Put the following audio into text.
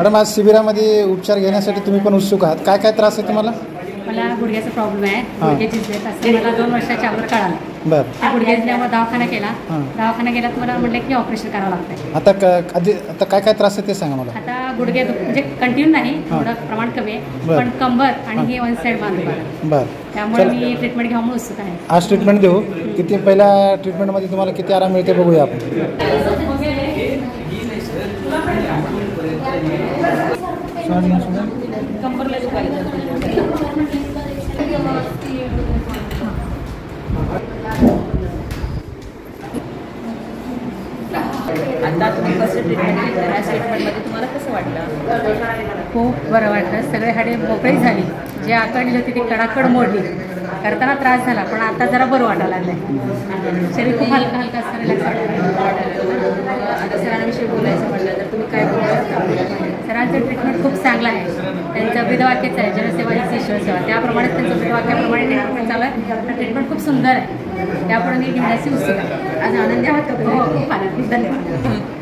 Madam, आज शिबिरामध्ये उपचार घेण्यासाठी तुम्ही पण उत्सुक आहात. काय काय त्रास आहे तुम्हाला? मला गुडघ्याचा प्रॉब्लेम आहे. गुडघे झिजलेत असं मला 2 वर्षाच्या अगोदर कळालं. बरं. त्या गुडघे झिजल्यामुळे दवाखाना केला. दवाखाना गेला तर मला म्हटलं की ऑपरेशन करावं लागतं. आता काय काय त्रास आहे ते सांगा मला. आता गुडघे म्हणजे कंटिन्यू नाही, थोडं प्रमाण कमी आहे, पण कंबर आणि हे वन साईड बांधतो. बरं. त्यामुळे मी ट्रीटमेंट घ्यावं म्हणून उत्सुक आहे. आज ट्रीटमेंट देऊ. किती पहिल्या ट्रीटमेंटमध्ये तुम्हाला किती आराम मिळते बघूया आपण. कंबरला आता तुम्ही कसं ट्रीटमेंट घेतलं, या ट्रीटमेंटमध्ये तुम्हाला कसं वाटलं? खूप बरं वाटलं. सगळे हाडे मोकळी झाली. जे आकडली होती ती कडाकड मोडली. करताना त्रास झाला, पण आता जरा बरं वाटायला लागलं. शरीर खूप हलका हलका असतं, रिलॅक्स वाटतं. आता सरांविषयी बोलायचं म्हटलं तर तुम्ही काय बोलता? सरांचं ट्रीटमेंट खूप चांगलं आहे. त्यांचं ब्रीदवाक्यच आहे, जनसेवा ही ईश्वर सेवा. त्याप्रमाणेच त्यांचं ब्रीदवाक्याप्रमाणे ट्रीटमेंट चालू आहे. ट्रीटमेंट खूप सुंदर आहे. त्यापुढे मी घेण्याची उत्सुक आहे. आज आनंदी आहात का? हो, खूप आनंदी. धन्यवाद.